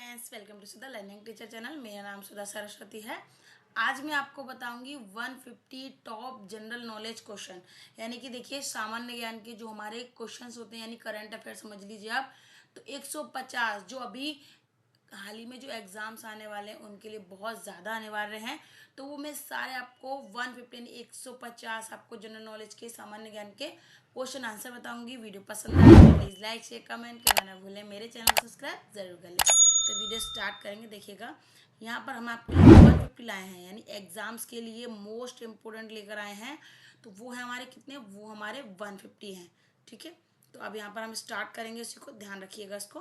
Friends, welcome to Sudha learning teacher channel. मेरा नाम सुधा सरस्वती है। आज मैं आपको बताऊंगी 150 टॉप जनरल नॉलेज क्वेश्चन, यानी कि देखिए सामान्य ज्ञान के जो हमारे क्वेश्चंस होते हैं, यानी करंट अफेयर समझ लीजिए आप। तो 150 जो अभी हाल ही में जो एग्जाम्स आने वाले हैं उनके लिए बहुत ज़्यादा अनिवार्य हैं, तो वो मैं सारे आपको 150 150 आपको जनरल नॉलेज के सामान्य ज्ञान के क्वेश्चन आंसर बताऊंगी। वीडियो पसंद आए तो प्लीज़ लाइक शेयर कमेंट करना ना भूलें। मेरे चैनल को सब्सक्राइब जरूर कर लें। तो वीडियो स्टार्ट करेंगे। देखिएगा, यहाँ पर हम आपके लिए 150 लाए हैं, यानी एग्जाम्स के लिए मोस्ट इम्पोर्टेंट लेकर आए हैं। तो वो है हमारे कितने, वो हमारे 150 हैं। ठीक है, तो अब यहाँ पर हम स्टार्ट करेंगे, उसी को ध्यान रखिएगा इसको।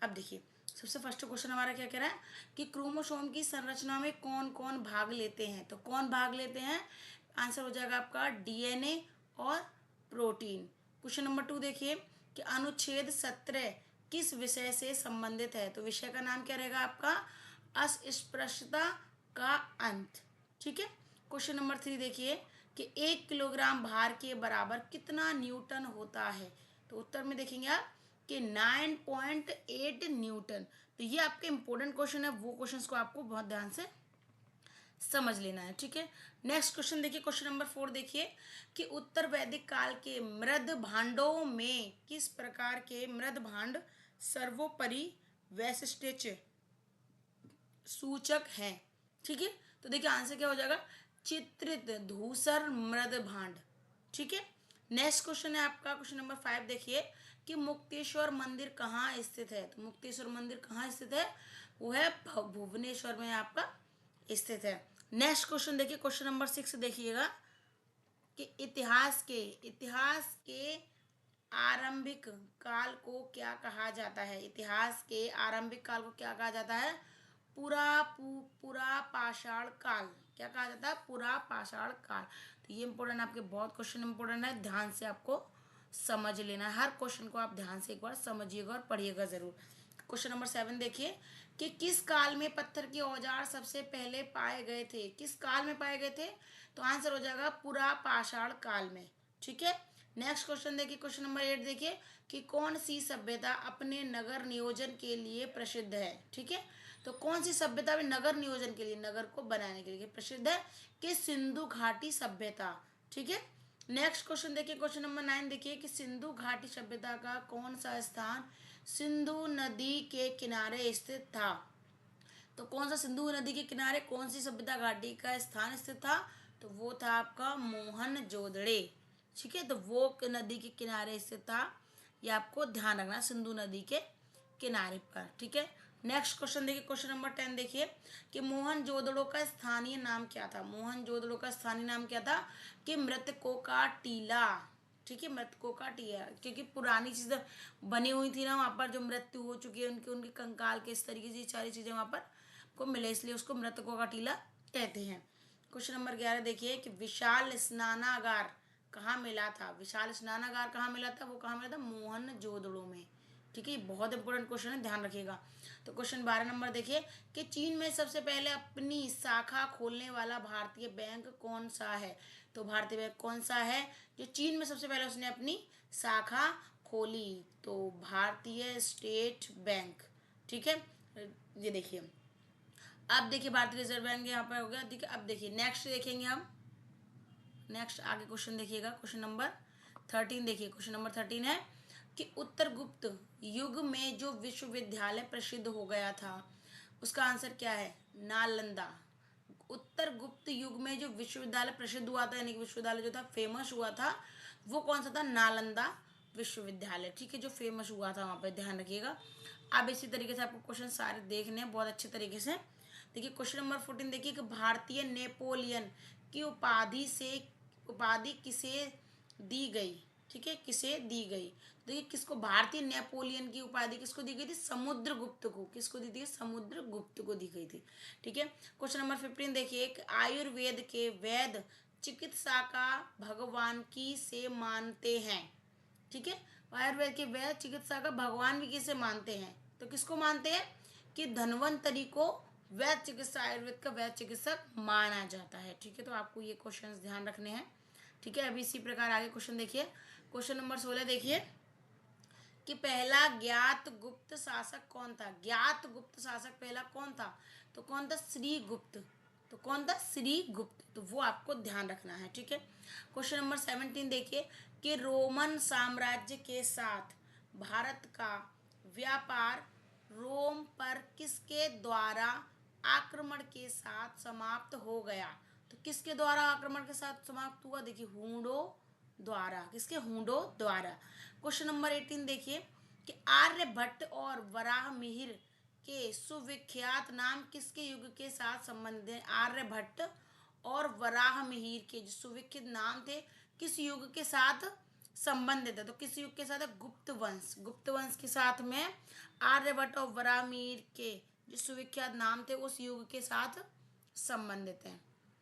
अब देखिए, सबसे फर्स्ट क्वेश्चन हमारा क्या कह रहा है कि क्रोमोसोम की संरचना में कौन कौन भाग लेते हैं। तो कौन भाग लेते हैं, आंसर हो जाएगा आपका डीएनए और प्रोटीन। क्वेश्चन नंबर 2 देखिए कि अनुच्छेद 17 किस विषय से संबंधित है। तो विषय का नाम क्या रहेगा आपका, अस्पृश्यता का अंत। ठीक है। क्वेश्चन नंबर 3 देखिए कि 1 किलोग्राम भार के बराबर कितना न्यूटन होता है। तो उत्तर में देखेंगे आप कि 9.8 न्यूटन। तो ये आपके इंपॉर्टेंट क्वेश्चन है, वो क्वेश्चंस को आपको बहुत ध्यान से समझ लेना है। ठीक है। नेक्स्ट क्वेश्चन देखिए, क्वेश्चन नंबर 4 देखिए कि उत्तर वैदिक काल के मृद भांडों में किस प्रकार के मृद भांड सर्वोपरि वैशिष्ट्य सूचक हैं। ठीक है, तो देखिए आंसर क्या हो जाएगा, चित्रित धूसर मृद भांड। ठीक है। नेक्स्ट क्वेश्चन है आपका क्वेश्चन नंबर 5 देखिए कि मुक्तेश्वर मंदिर कहाँ स्थित है। तो मुक्तेश्वर मंदिर कहाँ स्थित है, वो है भुवनेश्वर में आपका स्थित है। नेक्स्ट क्वेश्चन देखिए, क्वेश्चन नंबर 6 देखिएगा कि इतिहास के आरंभिक काल को क्या कहा जाता है। इतिहास के आरंभिक काल को क्या कहा जाता है, पुरा पाषाण काल। क्या कहा जाता है, पुरा पाषाण काल। तो ये इंपॉर्टेंट, आपके बहुत क्वेश्चन इंपॉर्टेंट है, ध्यान से आपको समझ लेना है। हर क्वेश्चन को आप ध्यान से एक बार समझिएगा और पढ़िएगा जरूर। क्वेश्चन नंबर 7 देखिए कि किस काल में पत्थर के औजार सबसे पहले पाए गए थे। किस काल में पाए गए थे, तो आंसर हो जाएगा पुरा पाषाण काल में। ठीक है। नेक्स्ट क्वेश्चन देखिए, क्वेश्चन नंबर 8 देखिए कि कौन सी सभ्यता अपने नगर नियोजन के लिए प्रसिद्ध है। ठीक है, तो कौन सी सभ्यता में नगर नियोजन के लिए, नगर को बनाने के लिए प्रसिद्ध है, कि सिंधु घाटी सभ्यता। ठीक है। नेक्स्ट क्वेश्चन देखिए, क्वेश्चन नंबर 9 देखिए कि सिंधु घाटी सभ्यता का कौन सा स्थान सिंधु नदी के किनारे स्थित था। तो कौन सा सिंधु नदी के किनारे कौन सी सभ्यता घाटी का स्थान स्थित था, तो वो था आपका मोहनजोदड़ो। ठीक है, तो वो नदी के किनारे स्थित था, ये आपको ध्यान रखना, सिंधु नदी के किनारे पर। ठीक है। नेक्स्ट क्वेश्चन देखिए, क्वेश्चन नंबर 10 देखिए कि मोहनजोदड़ो का स्थानीय नाम क्या था। मोहनजोदड़ो का स्थानीय नाम क्या था, कि मृतकों का टीला। ठीक है, मृतकों का टीला, क्योंकि पुरानी चीजें बनी हुई थी ना वहां पर, जो मृत्यु हो चुकी है उनके उनके कंकाल के, इस तरीके से सारी चीजें वहां पर को मिले, इसलिए उसको मृतकों का टीला कहते हैं। क्वेश्चन नंबर 11 देखिए कि विशाल स्नानागार कहाँ मिला था। विशाल स्नानागार कहाँ मिला था, वो कहाँ मिला था, मोहनजोदड़ो में। ठीक है, बहुत इंपॉर्टेंट क्वेश्चन है, ध्यान रखिएगा। तो क्वेश्चन 12 नंबर देखिए कि चीन में सबसे पहले अपनी शाखा खोलने वाला भारतीय बैंक कौन सा है। तो भारतीय बैंक कौन सा है जो चीन में सबसे पहले उसने अपनी शाखा खोली, तो भारतीय स्टेट बैंक। ठीक है, ये देखिए, अब देखिए भारतीय रिजर्व बैंक यहाँ पर हो गया। देखिए, अब देखिए नेक्स्ट देखेंगे हम, नेक्स्ट आगे क्वेश्चन देखिएगा, क्वेश्चन नंबर 13 देखिए। क्वेश्चन नंबर 13 है कि उत्तर गुप्त युग में जो विश्वविद्यालय प्रसिद्ध हो गया था, उसका आंसर क्या है, नालंदा। उत्तर गुप्त युग में जो विश्वविद्यालय प्रसिद्ध हुआ था, यानी कि विश्वविद्यालय जो था फेमस हुआ था, वो कौन सा था, नालंदा विश्वविद्यालय। ठीक है, जो फेमस हुआ था वहां पर, ध्यान रखिएगा। अब इसी तरीके से आपको क्वेश्चन सारे देखने हैं बहुत अच्छे तरीके से। देखिए क्वेश्चन नंबर 14 देखिए कि भारतीय नेपोलियन की उपाधि किसे दी गई। ठीक है, किसे दी गई, देखिए किसको, भारतीय नेपोलियन की उपाधि किसको दी गई थी, समुद्रगुप्त को। किसको दी थी, समुद्रगुप्त को दी गई थी। ठीक है। क्वेश्चन नंबर 15 देखिए आयुर्वेद के वैद्य चिकित्सा का भगवान की से मानते हैं। ठीक है, आयुर्वेद के वैद्य चिकित्सा का भगवान भी किसे मानते हैं, तो किसको मानते हैं, कि धन्वंतरी को वैद्य चिकित्सा, आयुर्वेद का वैद्य चिकित्सक माना जाता है। ठीक है, तो आपको ये क्वेश्चंस ध्यान रखने हैं। ठीक है, अभी इसी प्रकार आगे क्वेश्चन देखिए, क्वेश्चन नंबर 16 देखिए कि पहला ज्ञात गुप्त शासक कौन था। ज्ञात गुप्त शासक पहला कौन था, तो कौन था, श्री गुप्त। तो कौन था, श्री गुप्त। तो वो आपको ध्यान रखना है, ठीक है। क्वेश्चन नंबर 17 देखिए कि रोमन साम्राज्य के साथ भारत का व्यापार रोम पर किसके द्वारा आक्रमण के साथ समाप्त हो गया। तो किसके द्वारा आक्रमण के साथ समाप्त हुआ, देखिए हूणों द्वारा। किसके, हूणों द्वारा। क्वेश्चन नंबर 18 देखिए कि आर्यभट्ट और वराहमिहिर के सुविख्यात नाम किसके युग के साथ संबंधित है। आर्यभट्ट और वराहमिहिर के जो सुविख्यात नाम थे किस युग के साथ संबंधित है, तो किस युग के साथ है, गुप्त वंश। गुप्त वंश के साथ में आर्यभट्ट और वराहमिहिर के जो सुविख्यात नाम थे उस युग के साथ संबंधित है,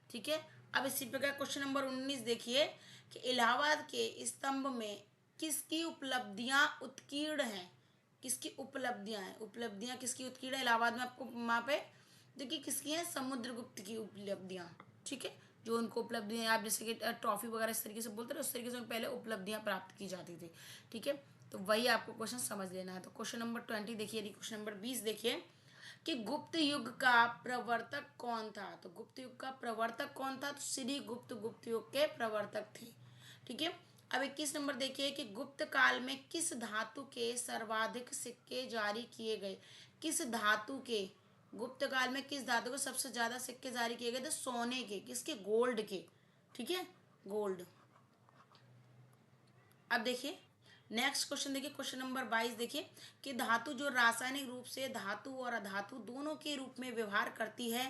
ठीक है। अब इसी प्रकार क्वेश्चन नंबर 19 देखिए कि इलाहाबाद के स्तंभ में किसकी उपलब्धियां उत्कीर्ण हैं। किसकी उपलब्धियां हैं, उपलब्धियां किसकी उत्कीर्ण है इलाहाबाद में, आपको वहां पे देखिए किसकी है, समुद्रगुप्त की उपलब्धियां, ठीक है। जो उनको उपलब्धियां, आप जैसे कि ट्रॉफी वगैरह इस तरीके से बोलते थे, उस तरीके से उन पहले उपलब्धियां प्राप्त की जाती थी, ठीक है। तो वही आपको क्वेश्चन समझ लेना है। तो क्वेश्चन नंबर 20 देखिए, क्वेश्चन नंबर 20 देखिए कि गुप्त युग का प्रवर्तक कौन था। तो गुप्त युग का प्रवर्तक कौन था, तो श्री गुप्त गुप्त युग के प्रवर्तक थे, ठीक है। अब 21 नंबर देखिए कि गुप्त काल में किस धातु के सर्वाधिक सिक्के जारी किए गए। किस धातु के, गुप्त काल में किस धातु के सबसे ज्यादा सिक्के जारी किए गए थे, सोने के। किसके, गोल्ड के, ठीक है, गोल्ड। अब देखिए नेक्स्ट क्वेश्चन देखिए, क्वेश्चन नंबर 22 देखिए कि धातु जो रासायनिक रूप से धातु और अधातु दोनों के रूप में व्यवहार करती है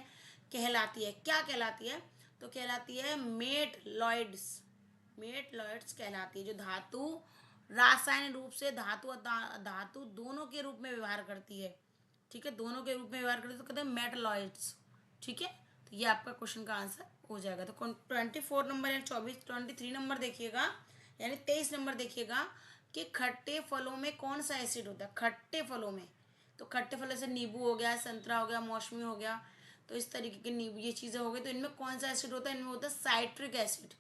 कहलाती है, क्या कहलाती है, तो कहलाती है मेटलॉइड्स। मेटलॉइड्स कहलाती है। जो धातु रासायनिक रूप से धातु और धातु दोनों के रूप में व्यवहार करती है, ठीक है, दोनों के रूप में व्यवहार करती है, तो कहते हैं मेटलॉइड्स, ठीक है। तो ये आपका क्वेश्चन का आंसर हो जाएगा। तो 24 नंबर या 23 नंबर देखिएगा, यानी 23 नंबर देखिएगा कि खट्टे फलों में कौन सा एसिड होता है। खट्टे फलों में, तो खट्टे फलों से नींबू हो गया, संतरा हो गया, मौसमी हो गया, तो इस तरीके के नींबू, ये चीज़ें हो गई। तो इनमें कौन सा एसिड होता है, इनमें होता है साइट्रिक एसिड,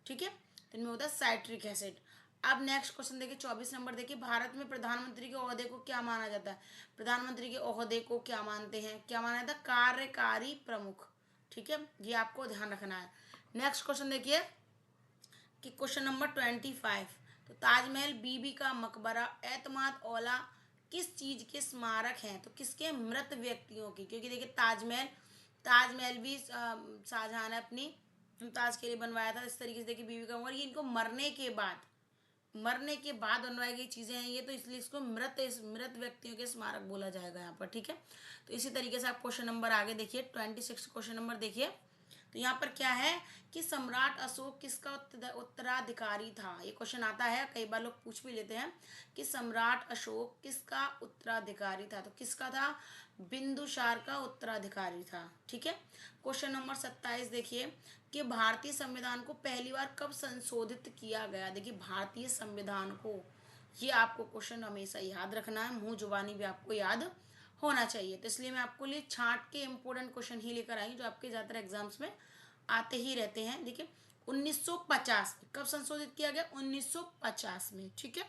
ठीक है। तो इनमें होता है साइट्रिक एसिड। अब नेक्स्ट क्वेश्चन देखिए 24 नंबर देखिए, भारत में प्रधानमंत्री के ओहदे को क्या माना जाता है। प्रधानमंत्री के ओहदे को क्या मानते हैं, क्या माना जाता है, कार्यकारी प्रमुख, ठीक है। ये आपको ध्यान रखना है। नेक्स्ट क्वेश्चन देखिए कि क्वेश्चन नंबर 25, तो ताजमहल, बीबी का मकबरा, एतमाद औला किस चीज के स्मारक हैं, तो किसके, मृत व्यक्तियों की। क्योंकि देखिए ताजमहल, ताजमहल भी शाहजहां ने अपनी मुमताज के लिए बनवाया था। इस तरीके से देखिए बीबी का मकबरा, ये इनको मरने के बाद, मरने के बाद बनवाई गई चीजें हैं ये, तो इसलिए इसको मृत मृत व्यक्तियों के स्मारक बोला जाएगा यहाँ पर, ठीक है। तो इसी तरीके से आप क्वेश्चन नंबर आगे देखिए 26 क्वेश्चन नंबर देखिए, तो यहाँ पर क्या है कि सम्राट अशोक किसका उत्तराधिकारी था। ये क्वेश्चन आता है, कई बार लोग पूछ भी लेते हैं कि सम्राट अशोक किसका उत्तराधिकारी था, तो किसका था, बिंदुसार का उत्तराधिकारी था, ठीक है। क्वेश्चन नंबर 27 देखिए कि भारतीय संविधान को पहली बार कब संशोधित किया गया। देखिए भारतीय संविधान को, ये आपको क्वेश्चन हमेशा याद रखना है, मुंह जुबानी भी आपको याद होना चाहिए। तो इसलिए मैं आपको लिए छांट के इंपोर्टेंट क्वेश्चन ही लेकर आई जो आपके ज़्यादातर एग्जाम्स में आते ही रहते हैं। देखिए 1950 में कब संशोधित किया गया, 1950 में, ठीक है।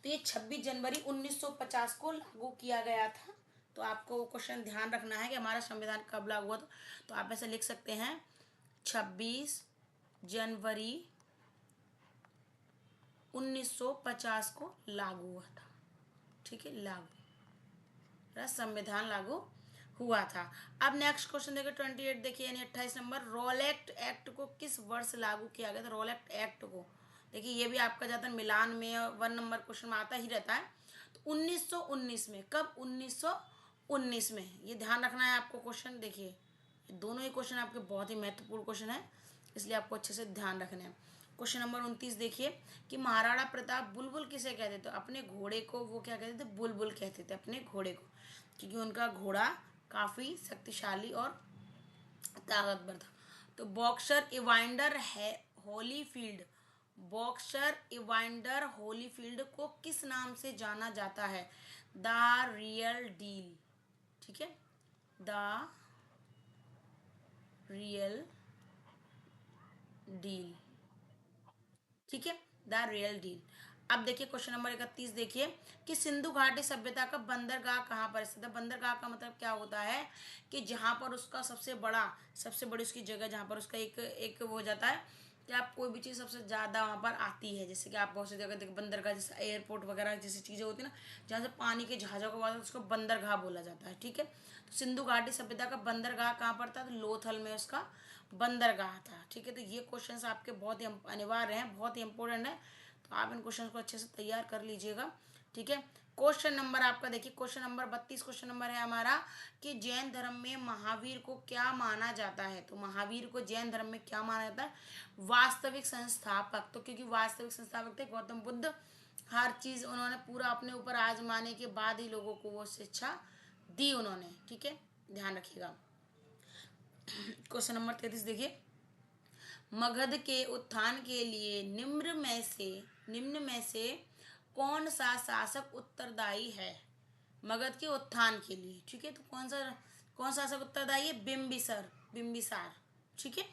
तो ये 26 जनवरी 1950 को लागू किया गया था। तो आपको क्वेश्चन ध्यान रखना है कि हमारा संविधान कब लागू हुआ था। तो आप ऐसे लिख सकते हैं 26 जनवरी 1950 को लागू हुआ था, ठीक है, लागू संविधान लागू हुआ था। अब नेक्स्ट क्वेश्चन देखिए 28 देखिए, यानी 28 नंबर, रोलेक्ट एक्ट को किस वर्ष लागू किया गया था। रोलेक्ट एक्ट को देखिए ये भी आपका ज़्यादातर मिलान में 1 नंबर क्वेश्चन में आता ही रहता है। तो 1919 में, कब, 1919 में, ये ध्यान रखना है आपको क्वेश्चन। देखिए दोनों ही क्वेश्चन आपके बहुत ही महत्वपूर्ण क्वेश्चन है, इसलिए आपको अच्छे से ध्यान रखना है। क्वेश्चन नंबर 29 देखिए कि महाराणा प्रताप बुलबुल किसे कहते थे। अपने घोड़े को वो क्या कहते थे, बुलबुल कहते थे अपने घोड़े को, क्योंकि उनका घोड़ा काफ़ी शक्तिशाली और ताकतवर था। तो बॉक्सर इवांडर है होलीफील्ड, बॉक्सर इवांडर होलीफील्ड को किस नाम से जाना जाता है, द रियल डील, ठीक है, द रियल डील, ठीक है, द रियल डील। अब देखिए क्वेश्चन नंबर 31 देखिए कि सिंधु घाटी सभ्यता का बंदरगाह कहाँ पर स्थित है। बंदरगाह का मतलब क्या होता है कि जहाँ पर उसका सबसे बड़ी उसकी जगह, जहाँ पर उसका एक एक वो हो जाता है कि आप कोई भी चीज़ सबसे ज़्यादा वहाँ पर आती है। जैसे कि आप बहुत सी जगह देखिए बंदरगाह, जैसे एयरपोर्ट वगैरह जैसी चीज़ें होती है ना, जहाँ से पानी के जहाज़ों को उसको बंदरगाह बोला जाता है। ठीक है, तो सिंधु घाटी सभ्यता का बंदरगाह कहाँ पर था, तो लोथल में उसका बंदरगाह था। ठीक है, तो ये क्वेश्चन आपके बहुत ही अनिवार्य हैं, बहुत ही इंपॉर्टेंट है, तो आप इन क्वेश्चन को अच्छे से तैयार कर लीजिएगा। ठीक है, क्वेश्चन नंबर आपका देखिए, क्वेश्चन नंबर 32 क्वेश्चन नंबर है हमारा कि जैन धर्म में महावीर को क्या माना जाता है। तो महावीर को जैन धर्म में क्या माना जाता है, वास्तविक संस्थापक। तो क्योंकि वास्तविक संस्थापक थे गौतम बुद्ध, हर चीज उन्होंने पूरा अपने ऊपर आजमाने के बाद ही लोगों को वो शिक्षा दी उन्होंने। ठीक है, ध्यान रखिएगा। क्वेश्चन नंबर 33 देखिए, मगध के उत्थान के लिए निम्न में से कौन सा शासक उत्तरदायी है। मगध के उत्थान के लिए, ठीक है, तो कौन सा शासक उत्तरदायी है, बिम्बिसार। ठीक है,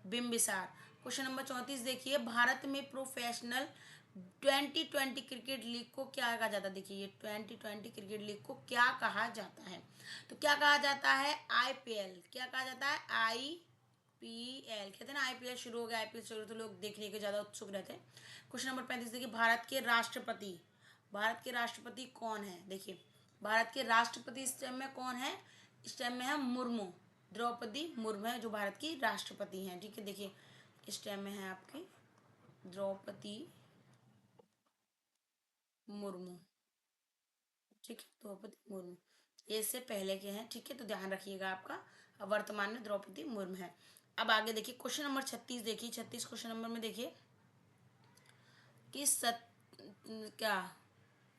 बिम्बिसार। क्वेश्चन नंबर 34 देखिए, भारत में प्रोफेशनल 2020 क्रिकेट लीग को क्या कहा जाता है। देखिए ये 2020 क्रिकेट लीग को क्या कहा जाता है, तो क्या कहा जाता है, आईपीएल। क्या कहा जाता है, आईपीएल। कहते हैं ना आईपीएल शुरू हो गया, आईपीएल शुरू, तो लोग देखने के ज्यादा उत्सुक रहते हैं। क्वेश्चन नंबर 35 देखिए, भारत के राष्ट्रपति कौन है। देखिए भारत के राष्ट्रपति इस टाइम में कौन है, इस टाइम में है मुर्मू, द्रौपदी मुर्मू है जो भारत की राष्ट्रपति हैं। ठीक है, देखिए इस टाइम में है आपकी द्रौपदी मुर्मू। ठीक है, द्रौपदी मुर्मू, ये इससे पहले के हैं। ठीक है, तो ध्यान रखिएगा आपका, अब वर्तमान में द्रौपदी मुर्मू है। अब आगे देखिए क्वेश्चन नंबर 36 देखिए, 36 क्वेश्चन नंबर में देखिए कि क्या,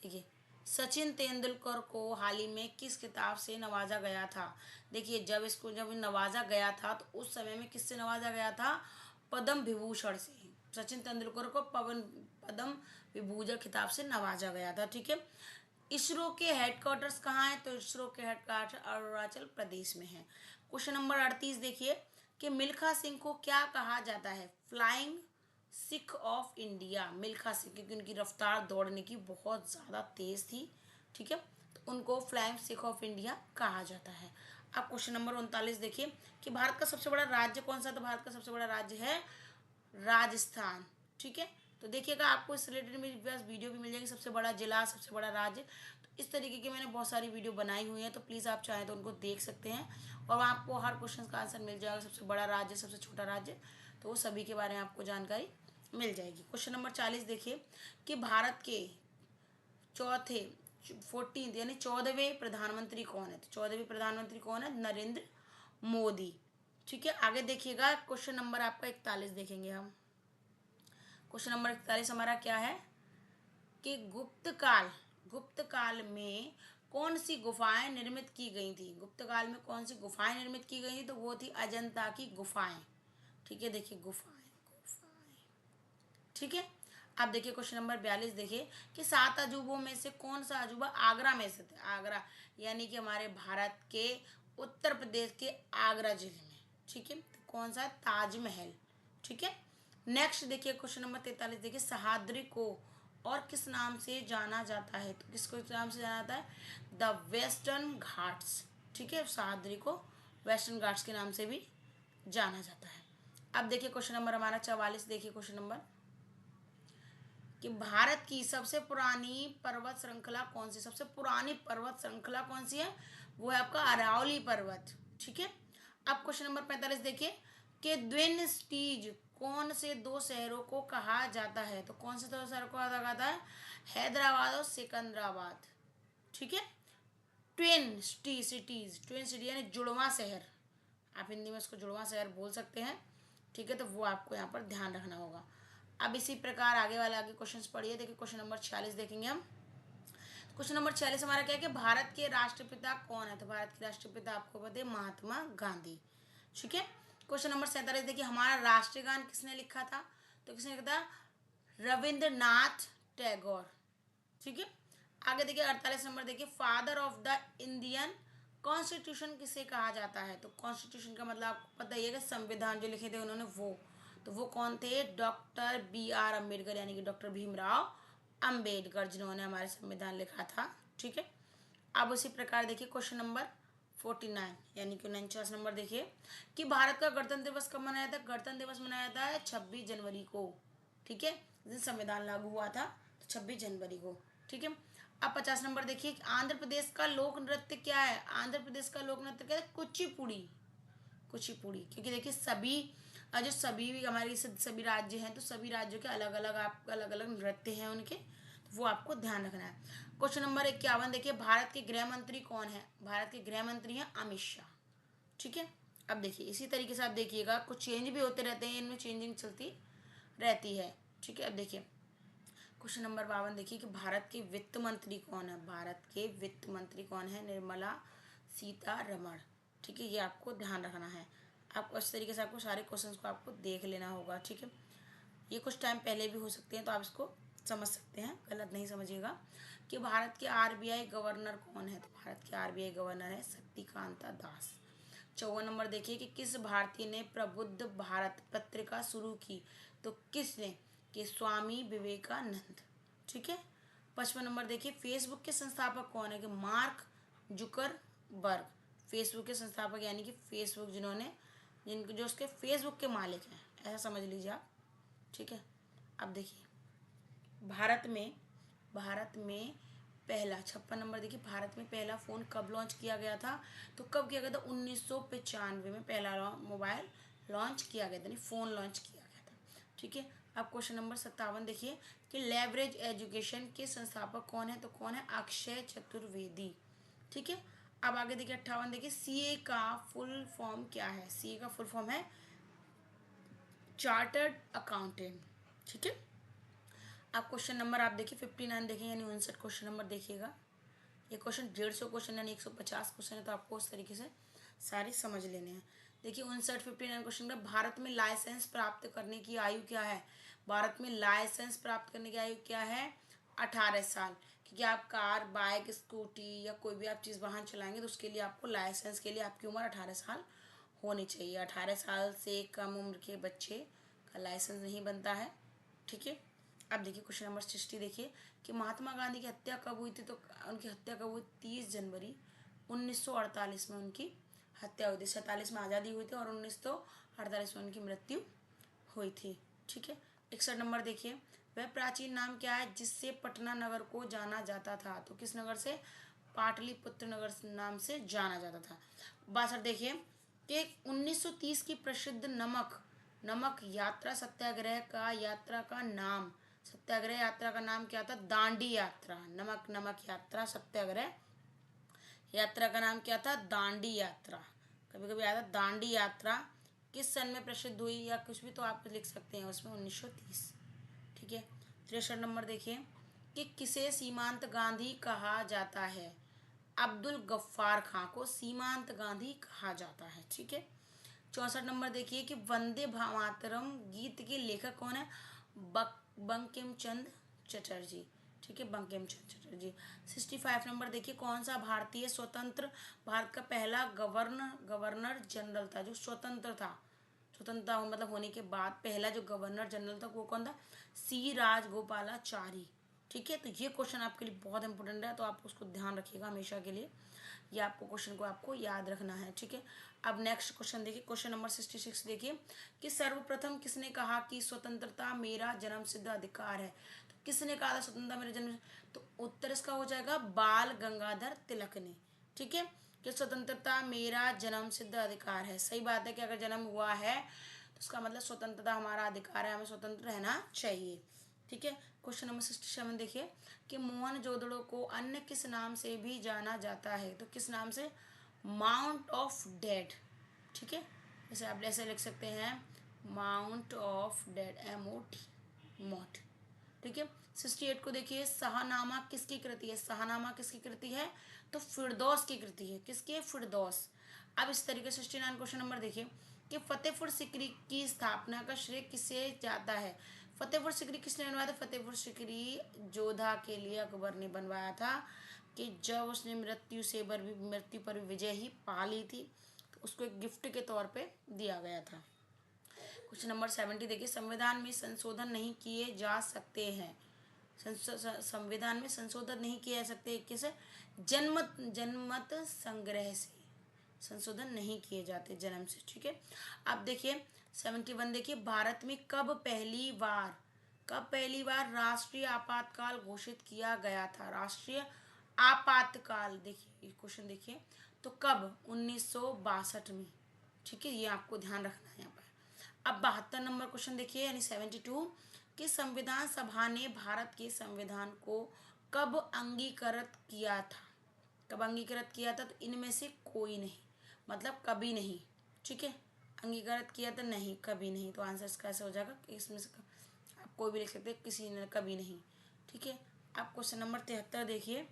देखिए सचिन तेंदुलकर को हाल ही में किस खिताब से नवाजा गया था। देखिए जब नवाजा गया था तो उस समय में किससे नवाजा गया था, पद्म विभूषण से। सचिन तेंदुलकर को पद्म विभूषण खिताब से नवाजा गया था। ठीक है, इसरो के हेडक्वार्टर्स कहाँ है, तो इसरो के हेडक्वार्टर अरुणाचल प्रदेश में है। क्वेश्चन नंबर 38 देखिए कि मिल्खा सिंह को क्या कहा जाता है, flying Sikh of India. Milkha Singh, क्योंकि उनकी रफ्तार दौड़ने की बहुत ज़्यादा तेज थी। ठीक है, तो उनको फ्लाइंग सिख ऑफ इंडिया कहा जाता है। अब क्वेश्चन नंबर 39 देखिए कि भारत का सबसे बड़ा राज्य कौन सा है, तो भारत का सबसे बड़ा राज्य है राजस्थान। ठीक है, तो देखिएगा आपको इस रिलेटेड मेरे पास वीडियो भी मिल जाएगी, सबसे बड़ा जिला, सबसे बड़ा राज्य। तो इस तरीके की मैंने बहुत सारी वीडियो बनाई हुई है, तो प्लीज़ आप चाहें तो उनको देख सकते हैं और आपको हर क्वेश्चन का आंसर मिल जाएगा, सबसे बड़ा राज्य, सबसे छोटा राज्य, तो वो सभी के बारे में आपको जानकारी मिल जाएगी। क्वेश्चन नंबर 40 देखिए कि भारत के चौथे 14 यानी 14वें प्रधानमंत्री कौन है, तो 14वें प्रधानमंत्री कौन है, नरेंद्र मोदी। ठीक है, आगे देखिएगा क्वेश्चन नंबर आपका 41 देखेंगे हम। क्वेश्चन नंबर 41 हमारा क्या है कि गुप्त काल में कौन सी गुफाएं निर्मित की गई थी। गुप्त काल में कौन सी गुफाएं निर्मित की गई थी, तो वो थी अजंता की गुफाएं। ठीक है, देखिए गुफाएं। ठीक है, अब देखिए क्वेश्चन नंबर 42 देखिए कि 7 अजूबों में से कौन सा अजूबा आगरा में स्थित है। आगरा यानी कि हमारे भारत के उत्तर प्रदेश के आगरा जिले में। ठीक है, तो कौन सा है, ताजमहल। ठीक है, नेक्स्ट देखिए क्वेश्चन नंबर 43 देखिए, सह्याद्री को और किस नाम से जाना जाता है, तो किसको नाम से जाना जाता है, द वेस्टर्न घाट्स। ठीक है, सह्याद्री को वेस्टर्न घाट्स के नाम से भी जाना जाता है। अब देखिए क्वेश्चन नंबर हमारा 44 देखिए, क्वेश्चन नंबर कि भारत की सबसे पुरानी पर्वत श्रृंखला कौन सी, सबसे पुरानी पर्वत श्रृंखला कौन सी है, वो है आपका अरावली पर्वत। ठीक है, अब क्वेश्चन नंबर 45 देखिए कि ट्विन सिटीज कौन से दो शहरों को कहा जाता है, तो कौन से दो शहरों को कहा जाता है, हैदराबाद और सिकंदराबाद। ठीक है, ट्विन सिटी यानी जुड़वा शहर, आप हिंदी में उसको जुड़वा शहर बोल सकते हैं। ठीक है, तो वो आपको यहाँ पर ध्यान रखना होगा। अब इसी प्रकार आगे क्वेश्चंस पढ़िए। देखिए क्वेश्चन नंबर 46 देखेंगे हम। क्वेश्चन नंबर 46 हमारा क्या है कि भारत के राष्ट्रपिता कौन है, तो भारत के राष्ट्रपिता आपको पता है महात्मा गांधी। ठीक है, क्वेश्चन नंबर 47 देखिए हमारा राष्ट्रीय गान किसने लिखा था, तो किसने लिखा था, रविंद्रनाथ टैगोर। ठीक है, आगे देखिए 48 नंबर देखिए, father of the Indian constitution किसे कहा जाता है, तो कॉन्स्टिट्यूशन का मतलब आपको पता ही है कि संविधान जो लिखे थे उन्होंने वो, तो वो कौन थे, डॉक्टर बी आर अम्बेडकर यानी कि डॉक्टर भीमराव अंबेडकर, जिन्होंने हमारे संविधान लिखा था। ठीक है, अब उसी प्रकार देखिए क्वेश्चन नंबर 49 यानी कि 49 नंबर देखिए कि भारत का गणतंत्र दिवस कब मनाया था। गणतंत्र दिवस मनाया था 26 जनवरी को। ठीक है, जिस दिन संविधान लागू हुआ था तो 26 जनवरी को। ठीक है, अब 50 नंबर देखिए आंध्र प्रदेश का लोक नृत्य क्या है। आंध्र प्रदेश का लोक नृत्य क्या है, कुचिपुड़ी। कुचिपुड़ी, क्योंकि देखिए सभी जो सभी भी हमारे सभी राज्य हैं तो सभी राज्यों के अलग अलग आप अलग अलग नृत्य हैं उनके, तो वो आपको ध्यान रखना है। क्वेश्चन नंबर 51 देखिए भारत के गृह मंत्री कौन है। भारत के गृह मंत्री हैं अमित शाह। ठीक है, अब देखिए इसी तरीके से आप देखिएगा कुछ चेंज भी होते रहते हैं, इनमें चेंजिंग चलती रहती है। ठीक है, अब देखिए क्वेश्चन नंबर 52 देखिए कि भारत के वित्त मंत्री कौन है। भारत के वित्त मंत्री कौन है, निर्मला सीतारमण। ठीक है, ये आपको ध्यान रखना है। आपको इस तरीके से आपको सारे क्वेश्चंस को आपको देख लेना होगा। ठीक है, ये कुछ टाइम पहले भी हो सकते हैं तो आप इसको समझ सकते हैं, गलत नहीं समझिएगा। कि भारत के आरबीआई गवर्नर कौन है, तो भारत के आरबीआई गवर्नर है शक्तिकांता दास। 54 नंबर देखिए कि किस भारतीय ने प्रबुद्ध भारत पत्रिका शुरू की, तो किसने, कि स्वामी विवेकानंद। ठीक है, 55 नंबर देखिए फेसबुक के संस्थापक कौन है, कि मार्क जुकरबर्ग। फेसबुक के संस्थापक यानी कि फेसबुक जिन्होंने जिनको जो उसके फेसबुक के मालिक हैं, ऐसा समझ लीजिए आप। ठीक है, अब देखिए भारत में पहला 56 नंबर देखिए भारत में पहला फ़ोन कब लॉन्च किया गया था, तो कब किया गया था 1995 में पहला मोबाइल लॉन्च किया गया था, यानी फ़ोन लॉन्च किया गया था। ठीक है, अब क्वेश्चन नंबर 57 देखिए कि लेवरेज एजुकेशन के संस्थापक कौन है, तो कौन है, अक्षय चतुर्वेदी। ठीक है, अब आगे देखिए 58 देखिए सीए का फुल फॉर्म क्या है। सीए का फुल फॉर्म है चार्टर्ड अकाउंटेंट। ठीक है, अब क्वेश्चन नंबर आप देखिए 59 देखिए यानी 59 क्वेश्चन नंबर देखिएगा। ये क्वेश्चन 150 क्वेश्चन यानी 150 क्वेश्चन है, तो आपको उस तरीके से सारे समझ लेने हैं। देखिए 59 क्वेश्चन में भारत में लाइसेंस प्राप्त करने की आयु क्या है। भारत में लाइसेंस प्राप्त करने की आयु क्या है, 18 साल। क्योंकि आप कार बाइक स्कूटी या कोई भी आप चीज़ वाहन चलाएंगे तो उसके लिए आपको लाइसेंस के लिए आपकी उम्र 18 साल होनी चाहिए। 18 साल से कम उम्र के बच्चे का लाइसेंस नहीं बनता है। ठीक है, अब देखिए क्वेश्चन नंबर 60 देखिए कि महात्मा गांधी की हत्या कब हुई थी, तो उनकी हत्या कब हुई, 30 जनवरी 1948 में उनकी हत्या हुई थी। 47 में आज़ादी हुई थी और 1948 में उनकी मृत्यु हुई थी। ठीक है, 61 नंबर देखिए वह प्राचीन नाम क्या है जिससे पटना नगर को जाना जाता था, तो किस नगर से, पाटलिपुत्र नगर नाम से जाना जाता था। 62 देखिए कि 1930 की प्रसिद्ध नमक यात्रा सत्याग्रह यात्रा का नाम क्या था, दांडी यात्रा। नमक यात्रा सत्याग्रह यात्रा का नाम क्या था, दांडी यात्रा। कभी कभी आता दांडी यात्रा किस सन में प्रसिद्ध हुई या कुछ भी तो आप लिख सकते हैं उसमें 1930। ठीक है, 63 नंबर देखिए कि किसे सीमांत गांधी कहा जाता है। अब्दुल गफ्फार खां को सीमांत गांधी कहा जाता है। ठीक है, 64 नंबर देखिए कि वंदे मातरम गीत के लेखक कौन है, बंकिम चंद्र चटर्जी। ठीक है, बंकिम चंद्र चटर्जी। 65 नंबर देखिए कौन सा भारतीय स्वतंत्र भारत का पहला गवर्नर जनरल था, जो स्वतंत्र था, स्वतंत्रता मतलब होने के बाद पहला जो गवर्नर जनरल था वो कौन था, सी राजगोपालाचारी। ठीक है, तो ये क्वेश्चन आपके लिए बहुत इंपॉर्टेंट है, तो आप उसको ध्यान रखिएगा हमेशा के लिए, ये आपको क्वेश्चन को आपको याद रखना है। ठीक है, अब नेक्स्ट क्वेश्चन देखिए क्वेश्चन नंबर 66 देखिए कि सर्वप्रथम किसने कहा कि स्वतंत्रता मेरा जन्मसिद्ध अधिकार है, तो किसने कहा था स्वतंत्रता मेरा जन्म, तो उत्तर इसका हो जाएगा बाल गंगाधर तिलक ने। ठीक है, कि स्वतंत्रता मेरा जन्मसिद्ध अधिकार है। सही बात है कि अगर जन्म हुआ है तो उसका मतलब स्वतंत्रता हमारा अधिकार है, हमें स्वतंत्र रहना चाहिए। ठीक है, क्वेश्चन नंबर 67 देखिए कि मोहनजोदड़ो को अन्य किस नाम से भी जाना जाता है, तो किस नाम से, माउंट ऑफ डेड। ठीक है, जैसे आप ऐसे लिख सकते हैं माउंट ऑफ डेड, MOT मौत। ठीक है, 68 को देखिए शाहनामा किसकी कृति है। शाहनामा किसकी कृति है, तो फिरदौस की कृति है। किसके, फिरदौस। अब इस तरीके से 69 क्वेश्चन नंबर देखिए कि फतेहपुर सिकरी की स्थापना का श्रेय किसे जाता है। फतेहपुर सिकरी किसने बनवाया था, फतेहपुर सिकरी जोधा के लिए अकबर ने बनवाया था, कि जब उसने मृत्यु पर विजय ही पा ली थी तो उसको एक गिफ्ट के तौर पे दिया गया था। क्वेश्चन नंबर 70 देखिए संविधान में संशोधन नहीं किए जा सकते हैं। संविधान में संशोधन नहीं किया जा सकते, किसे, जनमत जनमत संग्रह से संशोधन नहीं किए जाते जन्म से। ठीक है, अब देखिए 71 देखिए, भारत में कब पहली बार राष्ट्रीय आपातकाल घोषित किया गया था। राष्ट्रीय आपातकाल देखिए, ये क्वेश्चन देखिए, तो कब, 1962 में। ठीक है, ये आपको ध्यान रखना है यहाँ पर। अब 72 नंबर क्वेश्चन देखिए, यानी 72, कि संविधान सभा ने भारत के संविधान को कब अंगीकृत किया था। कब अंगीकृत किया था, तो इनमें से कोई नहीं, मतलब कभी नहीं। ठीक है, अंगीकृत किया था, नहीं, कभी नहीं, तो आंसर कैसे हो जाएगा, इसमें से आप कोई भी लिख सकते हैं, किसी ने कभी नहीं। ठीक है, आप क्वेश्चन नंबर 73 देखिए,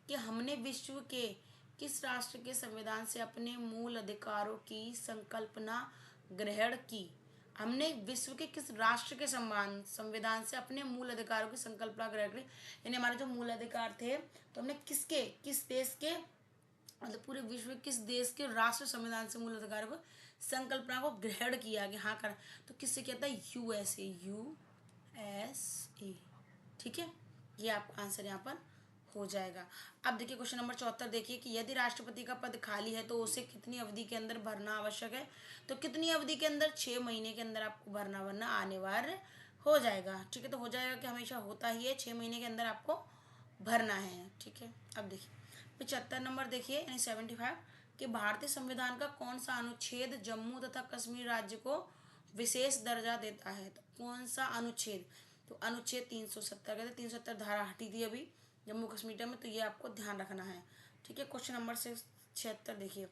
कि हमने विश्व के किस राष्ट्र के संविधान से अपने मूल अधिकारों की संकल्पना ग्रहण की। हमने विश्व के किस राष्ट्र के संविधान से अपने मूल अधिकारों की संकल्पना ग्रहण की, यानी हमारे जो मूल अधिकार थे, तो हमने किस देश के, मतलब पूरे विश्व में किस देश के राष्ट्र संविधान से मूल अधिकारों को संकल्पना को ग्रहण किया गया, हाँ कर, तो किससे किया था, यूएसए। ठीक है, ये आपका आंसर यहाँ पर हो जाएगा। अब देखिए क्वेश्चन नंबर 74 देखिए, कि यदि राष्ट्रपति का पद खाली है तो उसे कितनी अवधि के अंदर भरना आवश्यक है। तो कितनी अवधि के अंदर, 6 महीने के अंदर आपको भरना अनिवार्य हो जाएगा। ठीक है, तो हो जाएगा कि हमेशा होता ही है, 6 महीने के अंदर आपको भरना है। ठीक है, अब देखिए 75 नंबर देखिए, यानी 75, कि भारतीय संविधान का कौन सा अनुच्छेद जम्मू तथा कश्मीर राज्य को विशेष दर्जा देता है। तो कौन सा अनुच्छेद, तो अनुच्छेद 370, कहते 370 धारा हटी थी अभी जम्मू कश्मीर में, तो ये आपको ध्यान रखना है। ठीक है, क्वेश्चन नंबर 76 देखिए,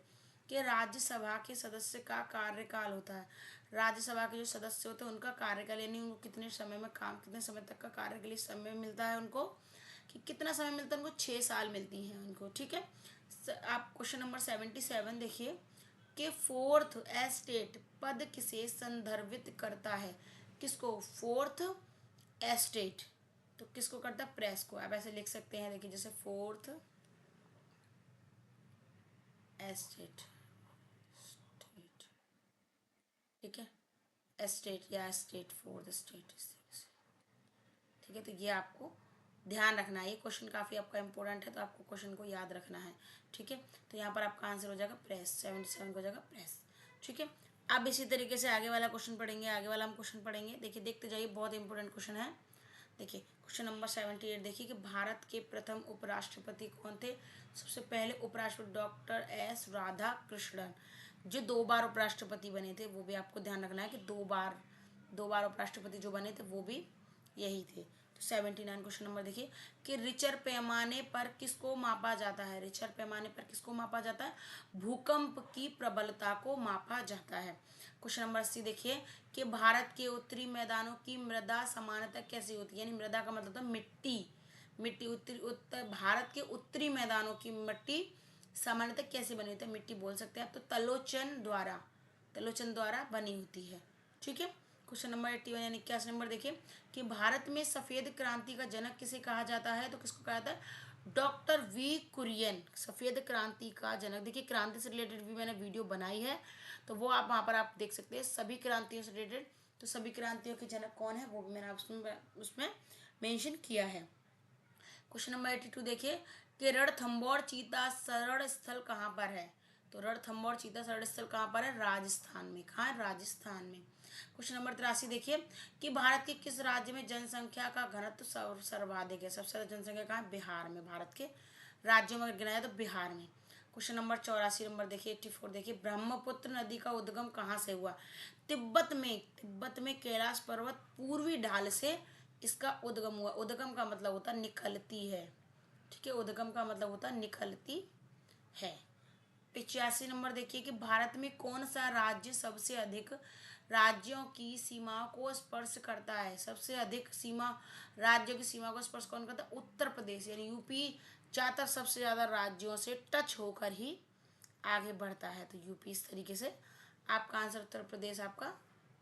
कि राज्यसभा के सदस्य का कार्यकाल होता है। राज्यसभा के जो सदस्य होते हैं उनका कार्यकाल, यानी उनको कितने समय में काम, कितने समय तक का कार्य के लिए समय मिलता है उनको, कि कितना समय मिलता है उनको, 6 साल मिलती हैं उनको। ठीक है, आप क्वेश्चन नंबर 77 देखिए, कि फोर्थ एस्टेट पद किसे संदर्भित करता है। किसको, फोर्थ एस्टेट, तो किसको करता है, प्रेस को। आप ऐसे लिख सकते हैं, देखिए जैसे फोर्थ एस्टेट, ठीक है, एस्टेट या स्टेट, फोर्थ स्टेट। ठीक है, तो ये आपको ध्यान रखना है, ये क्वेश्चन काफ़ी आपका इंपॉर्टेंट है, तो आपको क्वेश्चन को याद रखना है। ठीक है, तो यहाँ पर आपका आंसर हो जाएगा प्रेस, 77 हो जाएगा प्रेस। ठीक है, अब इसी तरीके से आगे वाला क्वेश्चन पढ़ेंगे, आगे वाला हम क्वेश्चन पढ़ेंगे। देखिए देखते जाइए, बहुत इंपॉर्टेंट क्वेश्चन है। देखिए क्वेश्चन नंबर 78 देखिए, कि भारत के प्रथम उपराष्ट्रपति कौन थे। सबसे पहले उपराष्ट्रपति डॉक्टर एस राधाकृष्णन, जो 2 बार उपराष्ट्रपति बने थे, वो भी आपको ध्यान रखना है कि 2 बार उपराष्ट्रपति जो बने थे वो भी यही थे। तो 79 क्वेश्चन नंबर देखिए, कि रिचर पैमाने पर किसको मापा जाता है। रिचर पैमाने पर किसको मापा जाता है, भूकंप की प्रबलता को मापा जाता है। क्वेश्चन नंबर 80 देखिए, कि भारत के उत्तरी मैदानों की मृदा सामान्यतः कैसी होती है, यानी मृदा का मतलब होता है मिट्टी उत्तर भारत के उत्तरी मैदानों की मिट्टी सामान्यतः कैसे बनी होती है, मिट्टी बोल सकते हैं आप, तो तलोचन द्वारा बनी होती है। ठीक है, क्वेश्चन नंबर 81 यानी 81 नंबर देखिए, कि भारत में सफेद क्रांति का जनक किसे कहा जाता है। तो किसको कहा जाता है, डॉक्टर वी कुरियन, सफेद क्रांति का जनक। देखिए क्रांति से रिलेटेड भी मैंने वीडियो बनाई है, तो वो आप वहाँ पर आप देख सकते हैं, सभी क्रांतियों से रिलेटेड। तो सभी क्रांतियों के जनक कौन है वो भी मैंने उसमें मेंशन किया है। क्वेश्चन नंबर 82 देखिए, कि रणथंभौर चीता शरण स्थल कहाँ पर है। तो रणथंभौर चीता शरण स्थल कहाँ पर है, राजस्थान में। कहाँ है, राजस्थान में। क्वेश्चन नंबर 83 देखिए, कि भारत के किस राज्य में जनसंख्या का घनत्व सर्वाधिक है। सबसे ज्यादा जनसंख्या कहाँ है, बिहार में। भारत के राज्यों में गिनाया तो बिहार में। क्वेश्चन नंबर 84 नंबर देखिए, 84 देखिए, ब्रह्मपुत्र नदी का उद्गम कहाँ से हुआ। तिब्बत में कैलाश पर्वत पूर्वी ढाल से इसका उद्गम हुआ। उद्गम का मतलब होता है निकलती है। ठीक है, उद्गम का मतलब होता है निकलती है। 85 नंबर देखिए, कि भारत में कौन सा राज्य सबसे अधिक राज्यों की सीमाओं को स्पर्श करता है। सबसे अधिक राज्यों की सीमा को स्पर्श कौन करता है, उत्तर प्रदेश, यानी यूपी ज्यादातर सबसे ज्यादा राज्यों से टच होकर ही आगे बढ़ता है। तो यूपी, इस तरीके से आपका आंसर उत्तर प्रदेश आपका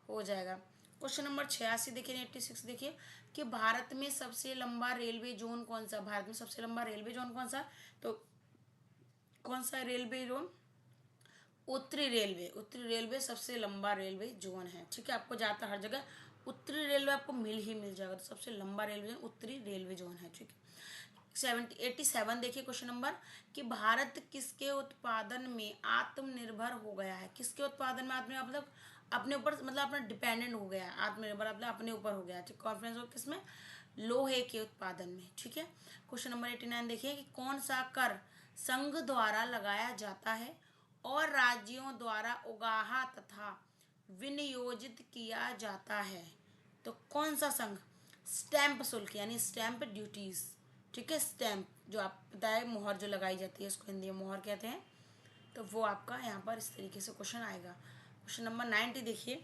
हो जाएगा। क्वेश्चन नंबर 86 देखिए, 86 देखिए, कि भारत में सबसे लंबा रेलवे जोन कौन सा। भारत में सबसे लंबा रेलवे जोन कौन सा, तो कौन सा रेलवे जोन, उत्तरी रेलवे सबसे लंबा रेलवे जोन है। ठीक है, आपको जाता हर जगह उत्तरी रेलवे आपको मिल जाएगा। तो सबसे लंबा रेलवे जोन उत्तरी रेलवे जोन है। ठीक है। 87 देखिए क्वेश्चन नंबर, कि भारत किसके उत्पादन में आत्मनिर्भर हो गया है। किसके उत्पादन में आत्मनिर्भर मतलब अपने ऊपर, मतलब अपना डिपेंडेंट हो गया है। आत्मनिर्भर मतलब अपने ऊपर हो गया है। ठीक, कॉन्फिडेंस हो किसमें, लोहे के उत्पादन में। ठीक है। क्वेश्चन नंबर 89 देखिए कि कौन सा कर संघ द्वारा लगाया जाता है और राज्यों द्वारा उगाहा तथा विनियोजित किया जाता है। तो कौन सा संघ, स्टैंप शुल्क यानी स्टैंप ड्यूटीज। ठीक है, स्टैंप जो आप पता है मोहर जो लगाई जाती है उसको हिंदी में मोहर कहते हैं। तो वो आपका यहाँ पर इस तरीके से क्वेश्चन आएगा। क्वेश्चन नंबर 90 देखिए।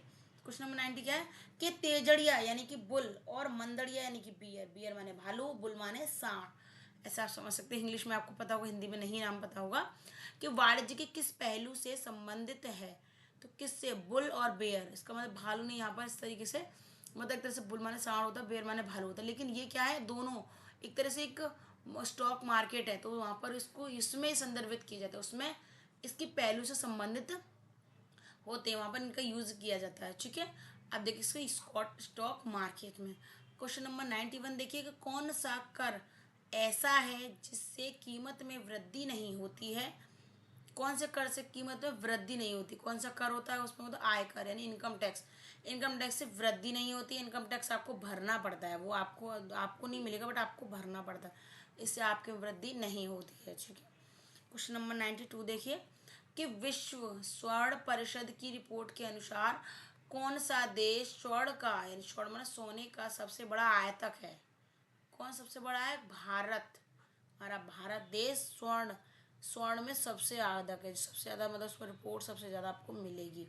क्वेश्चन नंबर 90 क्या है कि तेजड़िया यानी कि बुल और मंदड़िया यानी कि बियर। बियर माने भालू, बुल माने सांड। ऐसा आप समझ सकते हैं। इंग्लिश में आपको पता होगा, हिंदी में नहीं नाम पता होगा। कि वाणिज्य के किस पहलू से संबंधित है। तो किससे, बुल और बेयर। इसका मतलब भालू नहीं यहाँ पर इस तरीके से, मतलब एक तरह से बुल माने सांड होता है, बेयर माने भालू होता है। लेकिन ये क्या है, दोनों एक तरह से एक स्टॉक मार्केट है। तो वहाँ पर इसको इसमें संदर्भित किया जाता है, उसमें इसकी पहलू से संबंधित होते हैं, वहाँ पर इनका यूज किया जाता है। ठीक है। अब देखिए इसको स्टॉक मार्केट में। क्वेश्चन नंबर 91 देखिए कि कौन सा कर ऐसा है जिससे कीमत में वृद्धि नहीं होती है। कौन से कर से कीमत में वृद्धि नहीं होती। कौन सा कर होता है उसमें, होता है आयकर यानी इनकम टैक्स। इनकम टैक्स से वृद्धि नहीं होती। इनकम टैक्स आपको भरना पड़ता है, वो आपको आपको नहीं मिलेगा बट आपको भरना पड़ता है। इससे आपकी वृद्धि नहीं होती है। ठीक है। क्वेश्चन नंबर 92 देखिए कि विश्व स्वर्ण परिषद की रिपोर्ट के अनुसार कौन सा देश स्वर्ण का यानी स्वर्ण माने सोने का सबसे बड़ा आयातक है। कौन सबसे बड़ा है, भारत। हमारा भारत देश स्वर्ण स्वर्ण में सबसे आयातक है। सबसे ज़्यादा मतलब उसमें रिपोर्ट सबसे ज़्यादा आपको मिलेगी।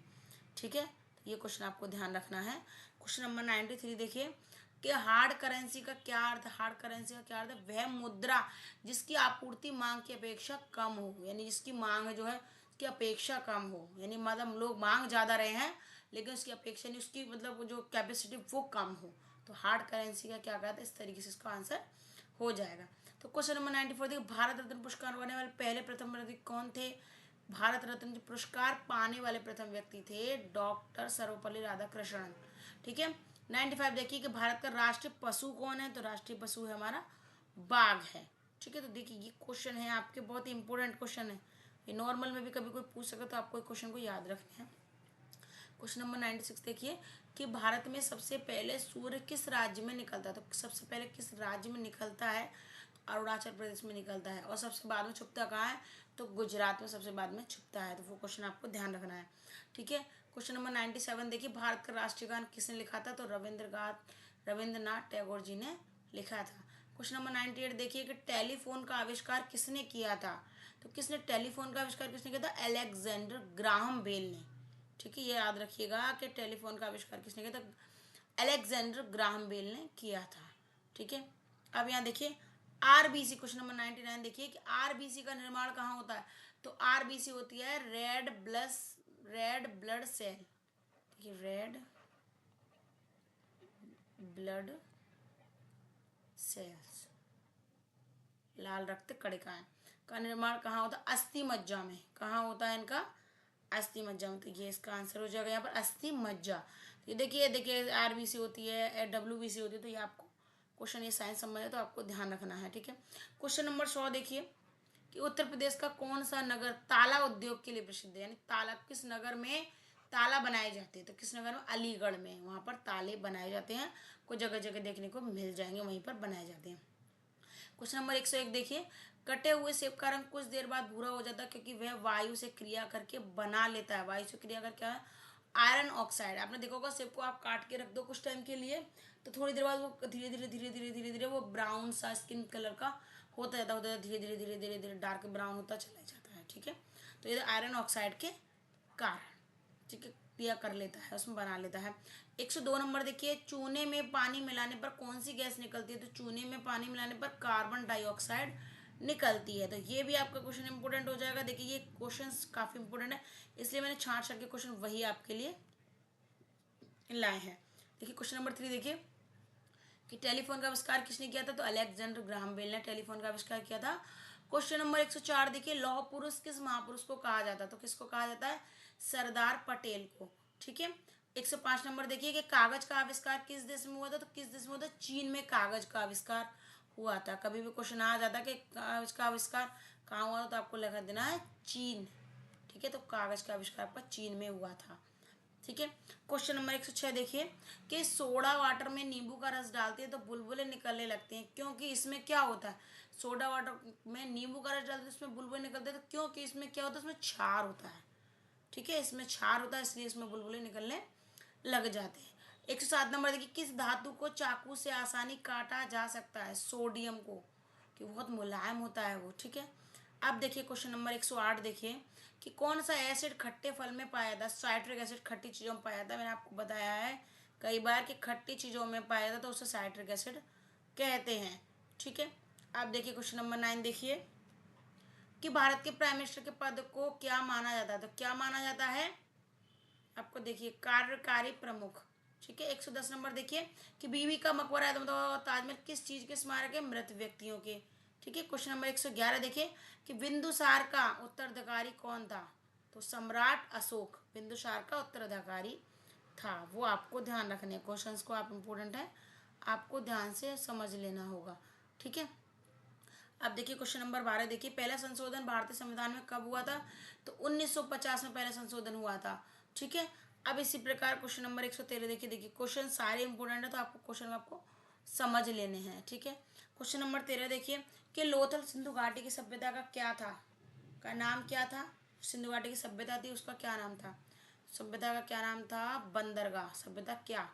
ठीक है। तो ये क्वेश्चन आपको ध्यान रखना है। क्वेश्चन नंबर 93 देखिए कि हार्ड करेंसी का क्या अर्थ है। हार्ड करेंसी का क्या अर्थ है, वह मुद्रा जिसकी आपूर्ति मांग की अपेक्षा कम हो, यानी जिसकी मांग जो है उसकी अपेक्षा कम हो, यानी मतलब लोग मांग ज़्यादा रहे हैं लेकिन उसकी अपेक्षा नहीं, उसकी मतलब जो कैपेसिटी वो कम हो। तो हार्ड करेंसी का क्या कहता है, इस तरीके से इसका आंसर हो जाएगा। तो क्वेश्चन नंबर 94 देखिए, भारत रत्न पुरस्कार पाने वाले पहले प्रथम व्यक्ति कौन थे। भारत रत्न पुरस्कार पाने वाले प्रथम व्यक्ति थे डॉक्टर सर्वपल्ली राधाकृष्णन। ठीक है। 95 देखिए कि भारत का राष्ट्रीय पशु कौन है। तो राष्ट्रीय पशु है हमारा बाघ है। ठीक है। तो देखिए ये क्वेश्चन है आपके, बहुत ही इंपॉर्टेंट क्वेश्चन है। ये नॉर्मल में भी कभी कोई पूछ सके तो आपको क्वेश्चन को याद रखना है। क्वेश्चन नंबर 96 देखिए कि भारत में सबसे पहले सूर्य किस राज्य में निकलता है। तो सबसे पहले किस राज्य में निकलता है, तो अरुणाचल प्रदेश में निकलता है। और सबसे बाद में छुपता कहाँ है, तो गुजरात में सबसे बाद में छुपता है। तो वो क्वेश्चन आपको ध्यान रखना है। ठीक है। क्वेश्चन नंबर 97 देखिए, भारत का राष्ट्रीय गान किसने लिखा था। तो रविंद्रनाथ टैगोर जी ने लिखा था। क्वेश्चन नंबर 98 देखिए कि टेलीफोन का आविष्कार किसने किया था। तो किसने टेलीफोन का आविष्कार किसने किया था, अलेक्जेंडर ग्राहम बेल ने। ठीक है। ये याद रखिएगा कि टेलीफोन का आविष्कार किसने किया था, अलेक्जेंडर ग्राहम बेल ने किया था। ठीक है। अब यहाँ देखिए आरबीसी, क्वेश्चन नंबर 99 देखिए कि आरबीसी का निर्माण कहाँ होता है। तो आरबीसी होती है रेड ब्लड सेल। देखिए रेड ब्लड सेल्स, लाल रक्त कणिकाएं का निर्माण कहाँ होता है, अस्थि मज्जा में। कहाँ होता है इनका, अस्थि मज्जा में। तो ये इसका आंसर हो जाएगा यहाँ पर अस्थि मज्जा। तो ये देखिए देखिए आरबीसी होती है, डब्ल्यूबीसी होती है। तो ये आपको क्वेश्चन, ये साइंस संबंध है तो आपको ध्यान रखना है। ठीक है। क्वेश्चन नंबर 100 देखिए कि उत्तर प्रदेश का कौन सा नगर ताला उद्योग के लिए प्रसिद्ध है। यानी ताला किस नगर में ताला बनाए जाते हैं। तो किस नगर में, अलीगढ़ में। वहाँ पर ताले बनाए जाते हैं, कुछ जगह जगह देखने को मिल जाएंगे, वहीं पर बनाए जाते हैं। क्वेश्चन नंबर 101 देखिए, कटे हुए सेब का रंग कुछ देर बाद भूरा हो जाता है क्योंकि वह वायु से क्रिया करके बना लेता है। वायु से क्रिया करके आयरन ऑक्साइड। आपने देखा होगा सेब को आप काट के रख दो कुछ टाइम के लिए, तो थोड़ी देर बाद वो धीरे धीरे धीरे धीरे धीरे धीरे वो ब्राउन सा स्किन कलर का होता है धीरे धीरे धीरे धीरे धीरे डार्क ब्राउन होता चला जाता है। ठीक है। तो ये आयरन ऑक्साइड के कारण, ठीक है, क्रिया कर लेता है, उसमें बना लेता है। 102 नंबर देखिए, चूने में पानी मिलाने पर कौन सी गैस निकलती है। तो चूने में पानी मिलाने पर कार्बन डाइऑक्साइड निकलती है। तो ये भी आपका क्वेश्चन इंपोर्टेंट हो जाएगा। देखिए ये क्वेश्चन काफी इंपोर्टेंट है, इसलिए मैंने छांट छाट के क्वेश्चन वही आपके लिए लाए हैं। देखिए क्वेश्चन नंबर 3 देखिए कि टेलीफोन का आविष्कार किसने किया था। तो अलेक्जेंडर ग्राहम बेल ने टेलीफोन का आविष्कार किया था। क्वेश्चन नंबर 104 देखिए, लौह पुरुष किस महापुरुष को कहा जाता है। तो किसको कहा जाता है, सरदार पटेल को। ठीक है। 105 नंबर देखिए कि कागज का आविष्कार किस देश में हुआ था, तो किस देश में हुआ था, चीन में कागज का आविष्कार हुआ था। कभी भी क्वेश्चन आ जाता कि कागज का आविष्कार कहाँ हुआ था, तो आपको लिख देना है चीन। ठीक है, तो कागज का आविष्कार आपका चीन में हुआ था। ठीक है, क्वेश्चन नंबर 106 देखिए कि सोडा वाटर में नींबू का रस डालते हैं तो बुलबुलें निकलने लगती हैं, क्योंकि इसमें क्या होता है, सोडा वाटर में नींबू का रस डालते हैं इसमें बुलबुलें निकलते हैं, तो क्योंकि इसमें क्या होता है, इसमें क्षार होता है। ठीक है, इसमें क्षार होता है, इसलिए इसमें बुलबुलें निकलने लग जाते हैं। 107 नंबर देखिए किस धातु को चाकू से आसानी काटा जा सकता है, सोडियम को, कि बहुत मुलायम होता है वो। ठीक है, अब देखिए क्वेश्चन नंबर 108 देखिए कि कौन सा एसिड खट्टे फल में पाया जाता है, साइट्रिक एसिड खट्टी चीज़ों में पाया जाता है। मैंने आपको बताया है कई बार कि खट्टी चीज़ों में पाया जाता है तो उसे साइट्रिक एसिड कहते हैं। ठीक है, अब देखिए क्वेश्चन नंबर 9 देखिए कि भारत के प्राइम मिनिस्टर के पद को क्या माना जाता है, तो क्या माना जाता है आपको, देखिए कार्यकारी प्रमुख। ठीक है, 110 नंबर देखिए कि बीवी का मकबरा है तो मतलब ताजमहल किस चीज के स्मारक है, मृत व्यक्तियों के। ठीक है, क्वेश्चन नंबर 111 देखिए कि बिंदुसार का उत्तराधिकारी कौन था, तो सम्राट अशोक बिंदुसार का उत्तराधिकारी था। वो आपको ध्यान रखने, क्वेश्चंस को आप इम्पोर्टेंट है, आपको ध्यान से समझ लेना होगा। ठीक है, अब देखिए क्वेश्चन नंबर 12 देखिए पहला संशोधन भारतीय संविधान में कब हुआ था, तो 1950 में पहला संशोधन हुआ था। ठीक है, अब इसी प्रकार क्वेश्चन नंबर 113 देखिए, देखिए क्वेश्चन सारे इंपोर्टेंट है तो आपको क्वेश्चन आपको समझ लेने हैं। ठीक है, क्वेश्चन नंबर 13 देखिए कि लोथल सिंधु घाटी की सभ्यता का क्या था, का नाम क्या था, सिंधु घाटी की सभ्यता थी उसका क्या नाम था, सभ्यता का क्या नाम था, बंदरगाह सभ्यता, क्या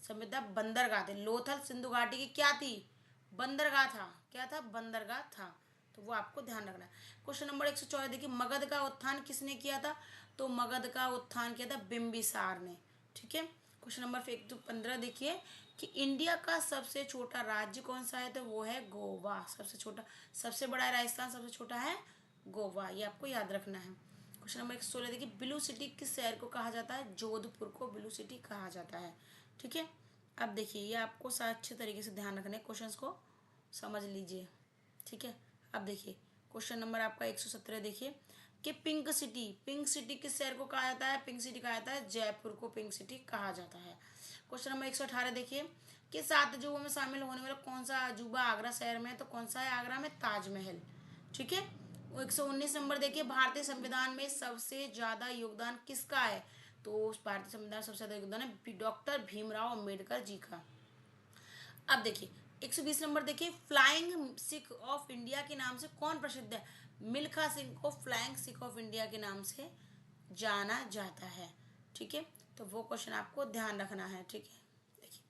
सभ्यता बंदरगाह थे। लोथल सिंधु घाटी की क्या थी, बंदरगाह था, क्या था, बंदरगाह था, तो वो आपको ध्यान रखना है। क्वेश्चन नंबर 114 देखिए मगध का उत्थान किसने किया था, तो मगध का उत्थान किया था बिंबिसार ने। ठीक है, क्वेश्चन नंबर 115 देखिए कि इंडिया का सबसे छोटा राज्य कौन सा है, तो वो है गोवा। सबसे छोटा, सबसे बड़ा है राजस्थान, सबसे छोटा है गोवा, ये आपको याद रखना है। क्वेश्चन नंबर 116 देखिए ब्लू सिटी किस शहर को कहा जाता है, जोधपुर को ब्लू सिटी कहा जाता है। ठीक है, अब देखिए ये आपको अच्छे तरीके से ध्यान रखने, क्वेश्चंस को समझ लीजिए। ठीक है, अब देखिए क्वेश्चन नंबर आपका 117 देखिए कि पिंक सिटी, पिंक सिटी किस शहर को कहा जाता है, पिंक सिटी कहा जाता है जयपुर को पिंक सिटी कहा जाता है। क्वेश्चन नंबर 118 देखिए कि 7 अजूबों में शामिल होने वाला कौन सा अजूबा आगरा शहर में है, तो कौन सा है आगरा में, ताजमहल। ठीक है, 119 नंबर देखिए भारतीय संविधान में सबसे ज्यादा योगदान किसका है, तो भारतीय संविधान सबसे ज्यादा योगदान है डॉक्टर भीमराव अम्बेडकर जी का। अब देखिए 120 नंबर देखिए फ्लाइंग सिख ऑफ इंडिया के नाम से कौन प्रसिद्ध है, मिल्खा सिंह को फ्लाइंग सिख ऑफ इंडिया के नाम से जाना जाता है। ठीक है, तो वो क्वेश्चन आपको ध्यान रखना है। ठीक है, देखिए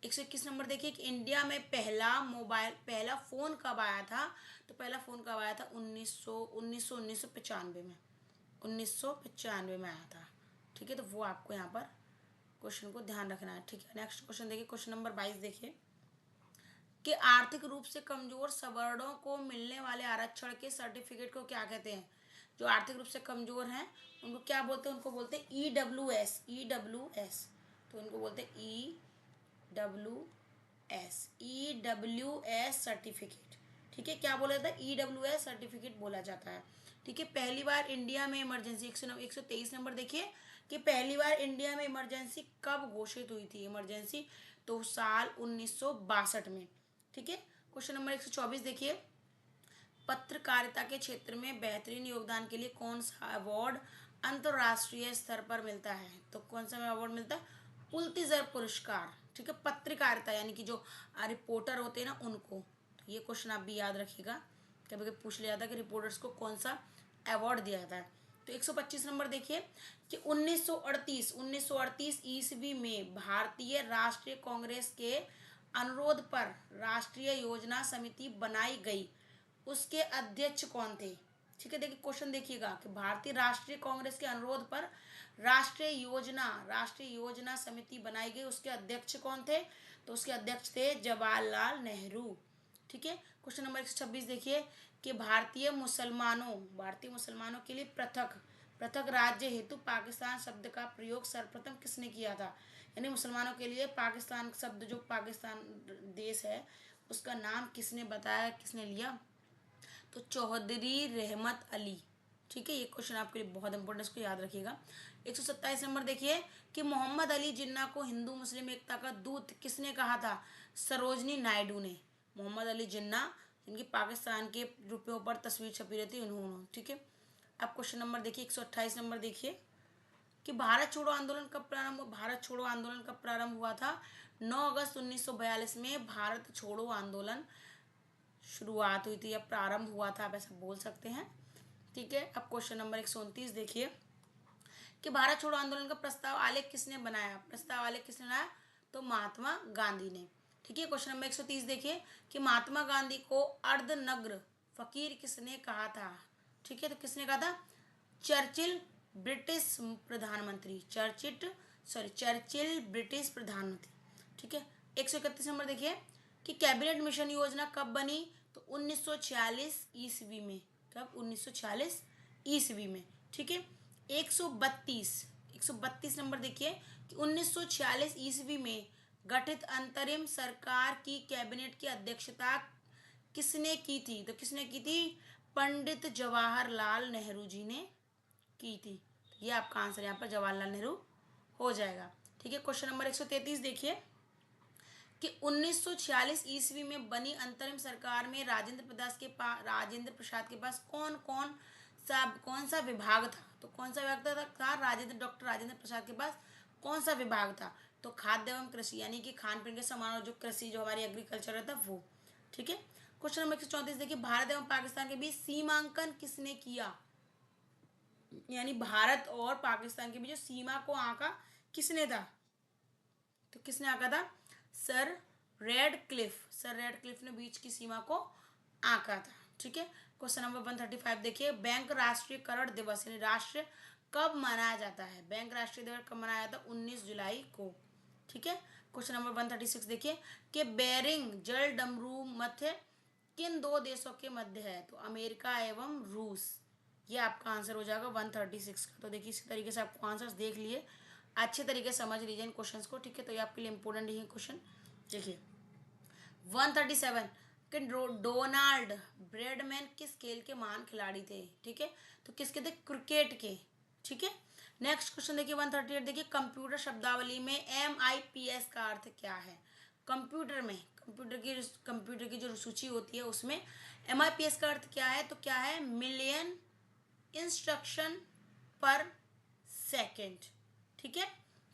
121 नंबर देखिए कि इंडिया में पहला फोन कब आया था, तो पहला फोन कब आया था, 1995 में, 1995 में आया था। ठीक है, तो वो आपको यहाँ पर क्वेश्चन को ध्यान रखना है। ठीक है, नेक्स्ट क्वेश्चन देखिए क्वेश्चन नंबर 22 देखिए कि आर्थिक रूप से कमजोर सवर्णों को मिलने वाले आरक्षण के सर्टिफिकेट को क्या कहते हैं, जो आर्थिक रूप से कमजोर हैं उनको क्या बोलते हैं, उनको बोलते हैं EWS, EWS, तो उनको बोलते हैं EWS सर्टिफिकेट। ठीक है, क्या बोला जाता है, EWS सर्टिफिकेट बोला जाता है। ठीक है, पहली बार इंडिया में इमरजेंसी 123 नंबर देखिए कि पहली बार इंडिया में इमरजेंसी कब घोषित हुई थी, इमरजेंसी तो साल 1962 में। ठीक है, क्वेश्चन नंबर 124 देखिए पत्रकारिता के क्षेत्र में बेहतरीन योगदान के लिए कौन सा अवार्ड अंतरराष्ट्रीय स्तर पर मिलता है, तो कौन सा अवार्ड मिलता है, पुलित्जर पुरस्कार। ठीक है, पत्रकारिता यानी कि जो रिपोर्टर होते हैं ना उनको, तो ये क्वेश्चन आप भी याद रखिएगा, कभी कभी पूछ लिया जाता है कि रिपोर्टर्स को कौन सा अवार्ड दिया जाता है। तो 125 नंबर देखिए कि 1938 ईस्वी में भारतीय राष्ट्रीय कांग्रेस के अनुरोध पर राष्ट्रीय योजना समिति बनाई गई, उसके अध्यक्ष कौन थे। ठीक है, देखिए क्वेश्चन देखिएगा कि भारतीय राष्ट्रीय कांग्रेस के अनुरोध पर राष्ट्रीय योजना समिति बनाई गई, उसके अध्यक्ष कौन थे, तो उसके अध्यक्ष थे जवाहरलाल नेहरू। ठीक है, क्वेश्चन नंबर 126 देखिए कि भारतीय मुसलमानों के लिए पृथक पृथक राज्य हेतु पाकिस्तान शब्द का प्रयोग सर्वप्रथम किसने किया था, यानी मुसलमानों के लिए पाकिस्तान शब्द, जो पाकिस्तान देश है उसका नाम किसने बताया, किसने लिया, तो चौधरी रहमत अली। ठीक है, ये क्वेश्चन आपके लिए बहुत इंपॉर्टेंट, इसको याद रखिएगा। 127 नंबर देखिए कि मोहम्मद अली जिन्ना को हिंदू मुस्लिम एकता का दूत किसने कहा था? सरोजनी नायडू ने। मोहम्मद अली जिन्ना, जिनकी पाकिस्तान के रुपयों पर तस्वीर छपी रहती है, उन्होंने। ठीक है, अब क्वेश्चन नंबर देखिए 128 नंबर देखिए कि भारत छोड़ो आंदोलन कब प्रारंभ हुआ? भारत छोड़ो आंदोलन कब प्रारंभ हुआ था? 9 अगस्त 1942 में भारत छोड़ो आंदोलन शुरुआत हुई थी या प्रारंभ हुआ था, आप ऐसा बोल सकते हैं। ठीक है, अब क्वेश्चन नंबर 129 देखिए कि भारत छोड़ो आंदोलन का प्रस्ताव आलेख किसने बनाया? प्रस्ताव आलेख किसने बनाया? तो महात्मा गांधी ने। ठीक है, क्वेश्चन नंबर 130 देखिए कि महात्मा गांधी को अर्धनग्न फकीर किसने कहा था? ठीक है, तो किसने कहा था? चर्चिल ब्रिटिश प्रधानमंत्री, चर्चिल ब्रिटिश प्रधानमंत्री। ठीक है, 131 नंबर देखिए कि कैबिनेट मिशन योजना कब बनी? तो 1946 ईस्वी में। कब? 1946 ईस्वी में। ठीक है, 132 नंबर देखिए कि 1946 ईस्वी में गठित अंतरिम सरकार की कैबिनेट की अध्यक्षता किसने की थी? तो किसने की थी? पंडित जवाहरलाल नेहरू जी ने की थी। ये आपका आंसर यहाँ पर जवाहरलाल नेहरू हो जाएगा। ठीक है, क्वेश्चन नंबर 133 देखिए कि 1946 ईस्वी में बनी अंतरिम सरकार में राजेंद्र प्रसाद के पास कौन सा विभाग था? तो कौन सा विभाग था? डॉक्टर राजेंद्र प्रसाद के पास कौन सा विभाग था? तो खाद्य एवं कृषि, यानी कि खान पीन के सामान और जो कृषि, जो हमारी एग्रीकल्चर रहता वो। ठीक है, क्वेश्चन नंबर 134 देखिए भारत एवं पाकिस्तान के बीच सीमांकन किसने किया? यानी भारत और पाकिस्तान के बीच जो सीमा को आंका किसने था? तो किसने आंका था? सर रेडक्लिफ ने बीच की सीमा को आंका था। ठीक है, क्वेश्चन नंबर 135 देखिए बैंक राष्ट्रीयकरण दिवस यानी राष्ट्र कब मनाया जाता है? बैंक राष्ट्रीय दिवस कब मनाया जाता है? 19 जुलाई को। ठीक है, क्वेश्चन नंबर 136 देखिए कि बेरिंग जल डमरू मध्य किन दो देशों के मध्य है? तो अमेरिका एवं रूस। ये आपका आंसर हो जाएगा 136 का। तो देखिए इसी तरीके से आपको आंसर्स देख लिए, अच्छे तरीके से समझ लीजिए इन क्वेश्चंस को। ठीक है, तो ये आपके लिए इंपॉर्टेंट ही क्वेश्चन। देखिए 137 कि डोनाल्ड ब्रेडमैन किस खेल के महान खिलाड़ी थे? ठीक है, तो किसके थे? क्रिकेट के। ठीक है, नेक्स्ट क्वेश्चन देखिए 138 देखिए कंप्यूटर शब्दावली में MIPS का अर्थ क्या है? कंप्यूटर में कंप्यूटर की जो सूची होती है उसमें MIPS का अर्थ क्या है? तो क्या है? मिलियन इंस्ट्रक्शन पर सेकेंड। ठीक है,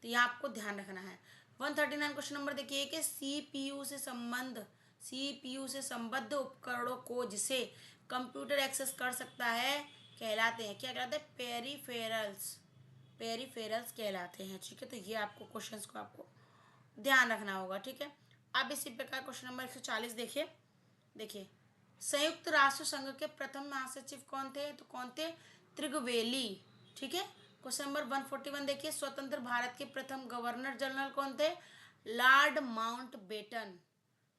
तो यह आपको ध्यान रखना है। 139 क्वेश्चन नंबर देखिए कि सीपीयू से संबद्ध उपकरणों को जिसे कंप्यूटर एक्सेस कर सकता है कहलाते हैं, क्या कहलाते हैं? पेरिफेरल्स कहलाते हैं। ठीक है, तो ये आपको क्वेश्चंस को आपको ध्यान रखना होगा। ठीक है, अब इसी प्रकार क्वेश्चन नंबर 140 देखिए संयुक्त राष्ट्र संघ के प्रथम महासचिव कौन थे? तो कौन थे? त्रिगवेली। ठीक है, क्वेश्चन नंबर 141 देखिए स्वतंत्र भारत के प्रथम गवर्नर जनरल कौन थे? Lord Mountbatten.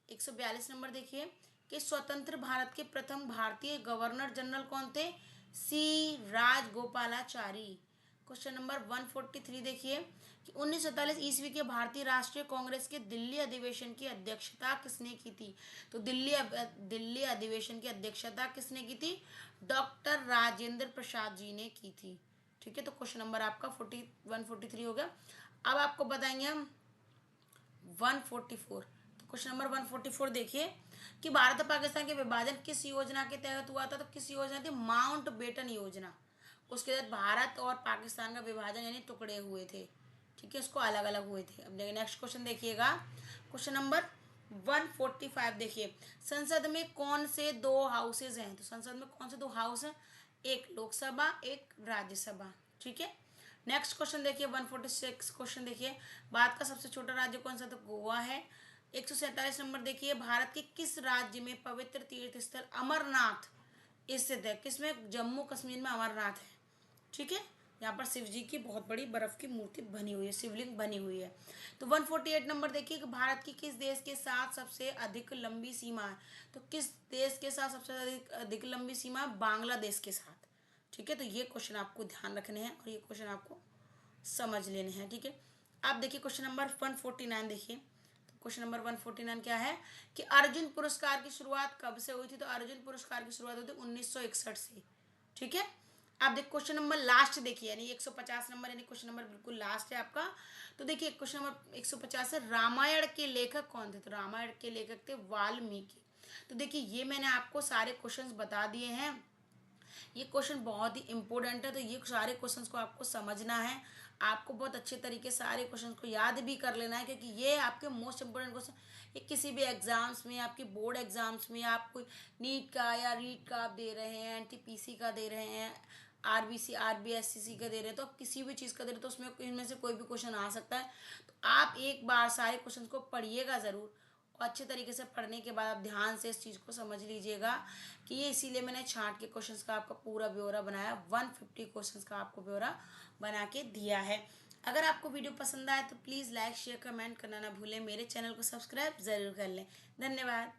142 नंबर देखिए कि स्वतंत्र भारत के प्रथम भारतीय गवर्नर जनरल कौन थे? सी राजगोपालाचारी। क्वेश्चन नंबर 143 देखिए कि 1947 ईस्वी के भारतीय राष्ट्रीय कांग्रेस के दिल्ली अधिवेशन की अध्यक्षता किसने की थी? तो दिल्ली अधिवेशन की अध्यक्षता किसने की थी? डॉक्टर राजेंद्र प्रसाद जी ने की थी। ठीक है, तो क्वेश्चन नंबर आपका 143 हो गया। अब आपको बताएंगे हम 144। तो क्वेश्चन नंबर 144 देखिए कि भारत और पाकिस्तान के विभाजन किस योजना के तहत हुआ था? तो किस योजना थी? माउंटबेटन योजना। उसके तहत भारत और पाकिस्तान का विभाजन यानी टुकड़े हुए थे। ठीक है, इसको अलग अलग हुए थे। अब देखिए नेक्स्ट क्वेश्चन देखिएगा, क्वेश्चन नंबर 145 देखिए संसद में कौन से दो हाउसेज हैं? तो संसद में कौन से दो हाउस हैं? एक लोकसभा, एक राज्यसभा। ठीक है, नेक्स्ट क्वेश्चन देखिए 146 क्वेश्चन देखिए भारत का सबसे छोटा राज्य कौन सा? तो गोवा है। 147 नंबर देखिए भारत के किस राज्य में पवित्र तीर्थ स्थल अमरनाथ स्थित है? किसमें? जम्मू कश्मीर में अमरनाथ है। ठीक है, यहाँ पर शिव जी की बहुत बड़ी बर्फ की मूर्ति बनी हुई है, शिवलिंग बनी हुई है। तो 148 नंबर देखिए कि भारत की किस देश के साथ सबसे अधिक लंबी सीमा है? तो किस देश के साथ सबसे अधिक लंबी सीमा? बांग्लादेश के साथ। ठीक है, तो ये क्वेश्चन आपको ध्यान रखने हैं और ये क्वेश्चन आपको समझ लेने हैं। ठीक है, आप देखिए क्वेश्चन नंबर 149 देखिए। तो क्वेश्चन नंबर 149 क्या है कि अर्जुन पुरस्कार की शुरुआत कब से हुई थी? तो अर्जुन पुरस्कार की शुरुआत हुई थी 1961 से। ठीक है, आप देखिए क्वेश्चन नंबर लास्ट देखिए, यानी 150 नंबर, यानी क्वेश्चन नंबर बिल्कुल लास्ट है आपका। तो देखिए क्वेश्चन नंबर 150 है, रामायण के लेखक कौन थे? तो रामायण के लेखक थे वाल्मीकि। तो देखिए ये मैंने आपको सारे क्वेश्चंस बता दिए हैं। ये क्वेश्चन बहुत ही इंपॉर्टेंट है, तो ये सारे क्वेश्चंस को आपको समझना है, आपको बहुत अच्छे तरीके से सारे क्वेश्चंस को याद भी कर लेना है, क्योंकि ये आपके मोस्ट इंपोर्टेंट क्वेश्चन। ये किसी भी एग्जाम्स में, आपके बोर्ड एग्जाम्स में, आप कोई नीट का या रीट का आप दे रहे हैं, एनटीपीसी का दे रहे हैं, आरबीसी आरबीएससीसी का दे रहे हैं, तो आप किसी भी चीज़ का दे रहे हैं, तो उसमें इनमें से कोई भी क्वेश्चन आ सकता है। तो आप एक बार सारे क्वेश्चन को पढ़िएगा ज़रूर, और अच्छे तरीके से पढ़ने के बाद आप ध्यान से इस चीज़ को समझ लीजिएगा कि ये इसीलिए मैंने छांट के क्वेश्चंस का आपका पूरा ब्यौरा बनाया, 150 क्वेश्चंस का आपको ब्यौरा बना के दिया है। अगर आपको वीडियो पसंद आए तो प्लीज़ लाइक शेयर कमेंट करना ना भूलें, मेरे चैनल को सब्सक्राइब ज़रूर कर लें। धन्यवाद।